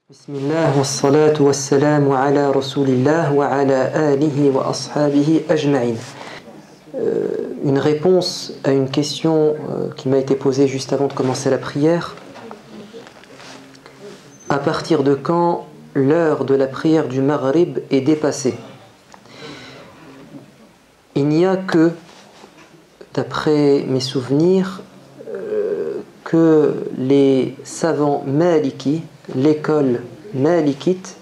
Bismillah wa salatu wa salamu ala rasulillah wa ala alihi wa ashabihi ajma'in. Une réponse à une question qui m'a été posée juste avant de commencer la prière. À partir de quand l'heure de la prière du Maghrib est dépassée? Il n'y a que, d'après mes souvenirs, que les savants maliki, l'école malikite,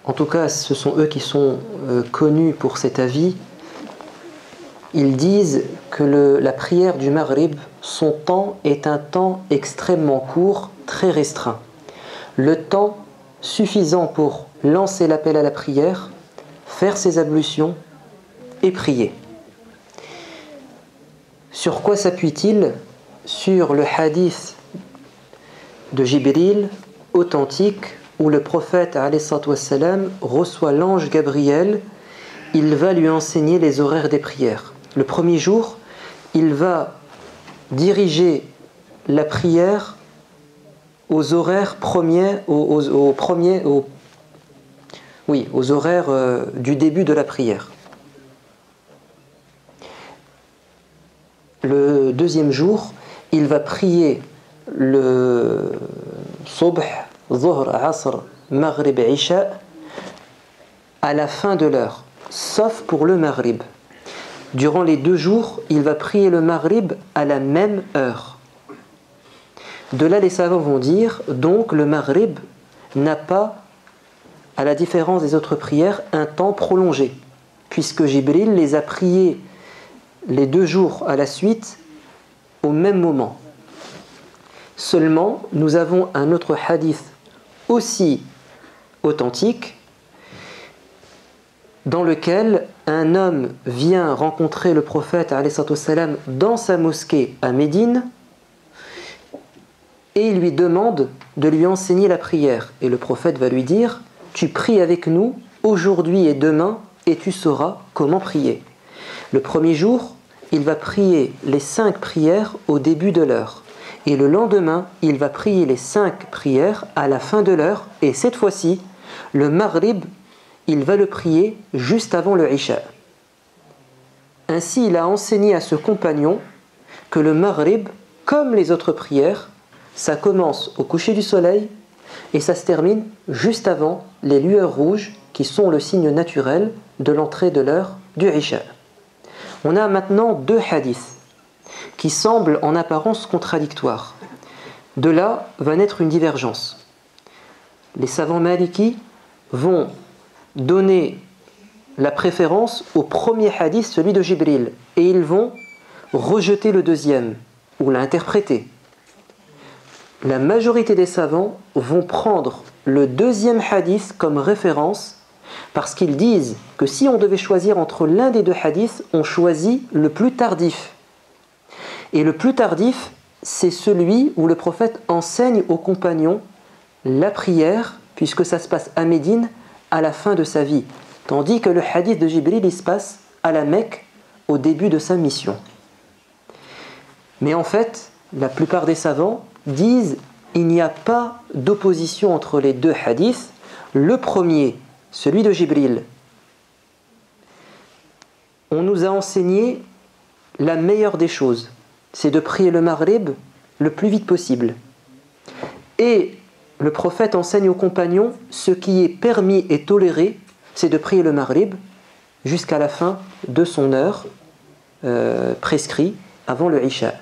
en tout cas ce sont eux qui sont connus pour cet avis, ils disent que la prière du Maghrib, son temps est un temps extrêmement court, très restreint. Le temps suffisant pour lancer l'appel à la prière, faire ses ablutions et prier. Sur quoi s'appuie-t-il? Sur le hadith de Jibril, authentique, où le prophète alayhi wassalam reçoit l'ange Gabriel. Il va lui enseigner les horaires des prières. Le premier jour, il va diriger la prière aux horaires premiers, aux horaires du début de la prière. Le deuxième jour, il va prier le Subh, Zuhr, Asr, Maghrib et Isha à la fin de l'heure, sauf pour le Maghrib. Durant les 2 jours, il va prier le Maghrib à la même heure. De là, les savants vont dire, donc le Maghrib n'a pas, à la différence des autres prières, un temps prolongé, puisque Jibril les a priés les 2 jours à la suite au même moment. Seulement, nous avons un autre hadith aussi authentique dans lequel un homme vient rencontrer le prophète alayhi salam dans sa mosquée à Médine et il lui demande de lui enseigner la prière. Et le prophète va lui dire: tu pries avec nous aujourd'hui et demain et tu sauras comment prier. Le premier jour, il va prier les 5 prières au début de l'heure. Et le lendemain, il va prier les 5 prières à la fin de l'heure. Et cette fois-ci, le Maghrib, il va le prier juste avant le Isha. Ainsi, il a enseigné à ce compagnon que le Maghrib, comme les autres prières, ça commence au coucher du soleil et ça se termine juste avant les lueurs rouges qui sont le signe naturel de l'entrée de l'heure du Isha. On a maintenant 2 hadiths qui semblent en apparence contradictoires. De là va naître une divergence. Les savants malikis vont donner la préférence au premier hadith, celui de Jibril, et ils vont rejeter le deuxième, ou l'interpréter. La majorité des savants vont prendre le deuxième hadith comme référence parce qu'ils disent que si on devait choisir entre l'un des 2 hadiths, on choisit le plus tardif. Et le plus tardif, c'est celui où le prophète enseigne aux compagnons la prière, puisque ça se passe à Médine à la fin de sa vie. Tandis que le hadith de Jibril, il se passe à la Mecque au début de sa mission. Mais en fait, la plupart des savants disent qu'il n'y a pas d'opposition entre les 2 hadiths. Le premier, celui de Jibril, on nous a enseigné la meilleure des choses, c'est de prier le Maghrib le plus vite possible. Et le prophète enseigne aux compagnons ce qui est permis et toléré, c'est de prier le Maghrib jusqu'à la fin de son heure prescrit avant le Isha.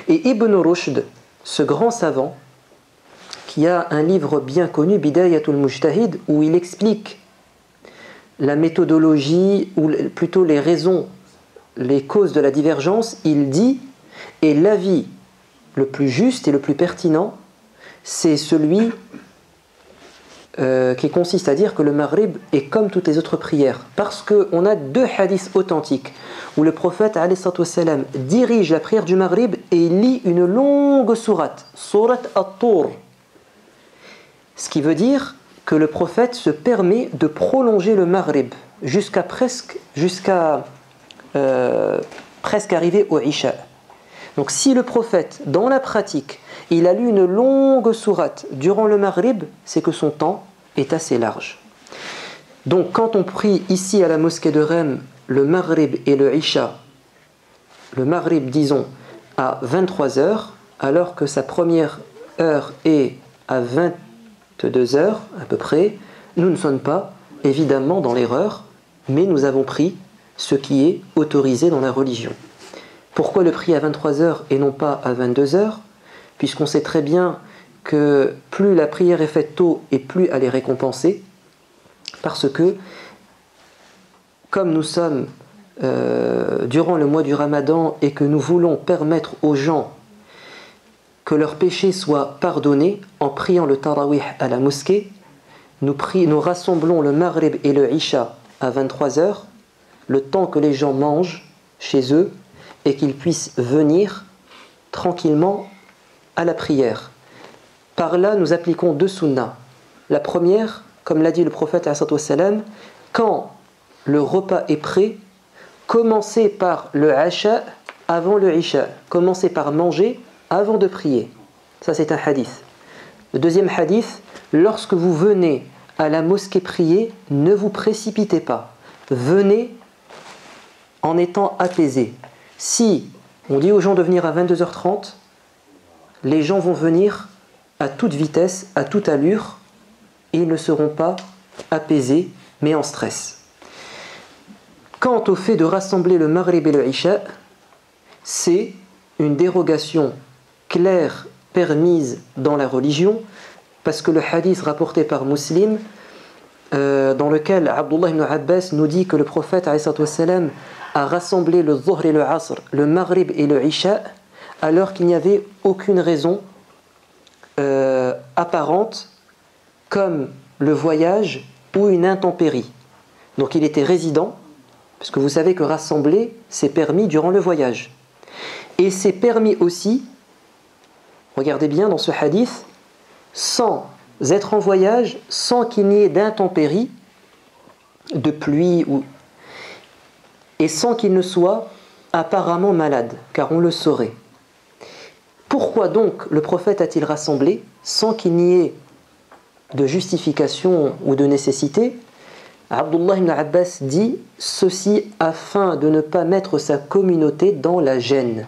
Et Ibn Rushd, ce grand savant, qui a un livre bien connu, Bidayatul Mujtahid, où il explique la méthodologie, ou plutôt les raisons, les causes de la divergence, il dit, et l'avis le plus juste et le plus pertinent, c'est celui qui consiste à dire que le Maghrib est comme toutes les autres prières, parce qu'on a 2 hadiths authentiques où le prophète alayhi wassalam dirige la prière du Maghrib et il lit une longue sourate, sourate At-Tur, ce qui veut dire que le prophète se permet de prolonger le Maghrib jusqu'à presque arriver au Isha. Donc si le prophète, dans la pratique, il a lu une longue sourate durant le Maghrib, c'est que son temps est assez large. Donc quand on prie ici à la mosquée de Rem le Maghrib et le Isha, le Maghrib disons à 23h, alors que sa première heure est à 22h à peu près, nous ne sommes pas évidemment dans l'erreur, mais nous avons pris ce qui est autorisé dans la religion. Pourquoi le prix à 23h et non pas à 22h? Puisqu'on sait très bien que plus la prière est faite tôt et plus elle est récompensée, parce que comme nous sommes durant le mois du Ramadan et que nous voulons permettre aux gens que leurs péchés soient pardonnés en priant le Tarawih à la mosquée, nous rassemblons le Maghrib et le Isha à 23h, le temps que les gens mangent chez eux et qu'ils puissent venir tranquillement à la prière. Par là, nous appliquons deux sunnas. La première, comme l'a dit le prophète, quand le repas est prêt, commencez par le Asha avant le Isha. Commencez par manger avant de prier. Ça, c'est un hadith. Le deuxième hadith, lorsque vous venez à la mosquée prier, ne vous précipitez pas. Venez en étant apaisés. Si on dit aux gens de venir à 22h30, les gens vont venir à toute vitesse, à toute allure, et ils ne seront pas apaisés, mais en stress. Quant au fait de rassembler le Maghrib et le Isha, c'est une dérogation claire, permise dans la religion, parce que le hadith rapporté par Muslim, dans lequel Abdullah ibn Abbas nous dit que le prophète a rassemblé le Dhuhr et le Asr, le Maghrib et le Isha, alors qu'il n'y avait aucune raison apparente, comme le voyage ou une intempérie. Donc il était résident, parce que vous savez que rassembler, c'est permis durant le voyage. Et c'est permis aussi, regardez bien dans ce hadith, sans être en voyage, sans qu'il n'y ait d'intempérie, de pluie, et sans qu'il ne soit apparemment malade, car on le saurait. Pourquoi donc le prophète a-t-il rassemblé sans qu'il n'y ait de justification ou de nécessité? Abdullah ibn Abbas dit ceci afin de ne pas mettre sa communauté dans la gêne.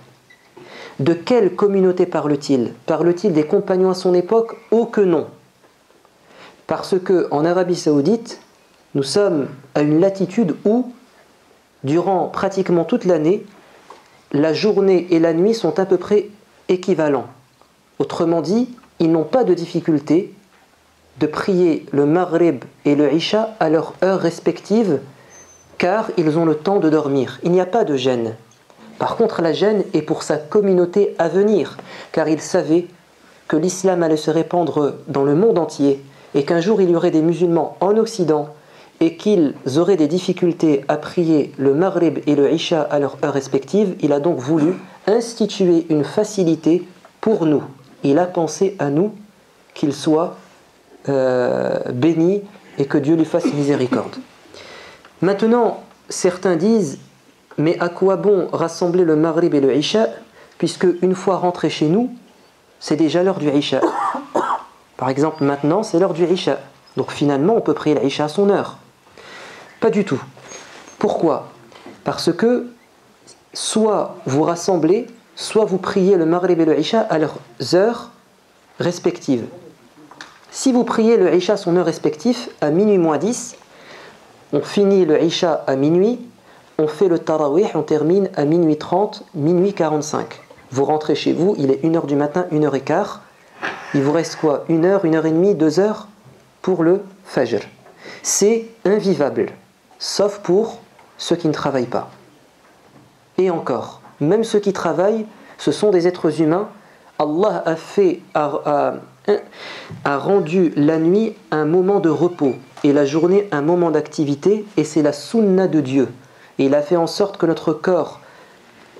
De quelle communauté parle-t-il? Parle-t-il des compagnons à son époque? Oh que non! Parce qu'en Arabie Saoudite, nous sommes à une latitude où, durant pratiquement toute l'année, la journée et la nuit sont à peu près équivalents. Autrement dit, ils n'ont pas de difficulté de prier le Maghrib et le Isha à leur heure respective, car ils ont le temps de dormir. Il n'y a pas de gêne. Par contre, la gêne est pour sa communauté à venir, car ils savaient que l'islam allait se répandre dans le monde entier, et qu'un jour il y aurait des musulmans en Occident, et qu'ils auraient des difficultés à prier le Maghrib et le Isha à leur heure respective. Il a donc voulu instituer une facilité pour nous. Il a pensé à nous, qu'il soit béni et que Dieu lui fasse miséricorde. Maintenant, certains disent, mais à quoi bon rassembler le Maghrib et le Isha, puisque une fois rentré chez nous, c'est déjà l'heure du Isha. Par exemple, maintenant, c'est l'heure du Isha. Donc finalement, on peut prier l'Isha à son heure. Pas du tout. Pourquoi? Parce que soit vous rassemblez, soit vous priez le Maghrib et le Isha à leurs heures respectives. Si vous priez le Isha à son heure respective, à minuit moins 10, on finit le Isha à minuit, on fait le Tarawih, on termine à minuit 30, minuit 45. Vous rentrez chez vous, il est 1h du matin, 1h15. Il vous reste quoi? 1 heure, 1h30, 2 heures pour le Fajr. C'est invivable, sauf pour ceux qui ne travaillent pas. Et encore, même ceux qui travaillent, ce sont des êtres humains. Allah a rendu la nuit un moment de repos et la journée un moment d'activité, et c'est la sunna de Dieu. Et il a fait en sorte que notre corps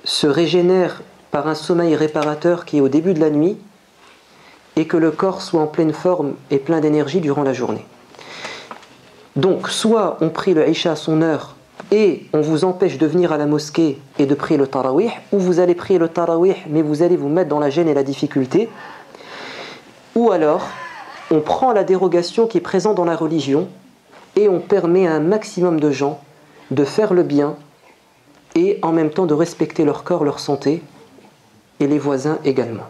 se régénère par un sommeil réparateur qui est au début de la nuit, et que le corps soit en pleine forme et plein d'énergie durant la journée. Donc, soit on prie le Isha à son heure et on vous empêche de venir à la mosquée et de prier le tarawih, ou vous allez prier le tarawih mais vous allez vous mettre dans la gêne et la difficulté, ou alors on prend la dérogation qui est présente dans la religion et on permet à un maximum de gens de faire le bien et en même temps de respecter leur corps, leur santé et les voisins également.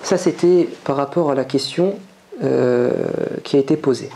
Ça c'était par rapport à la question qui a été posée.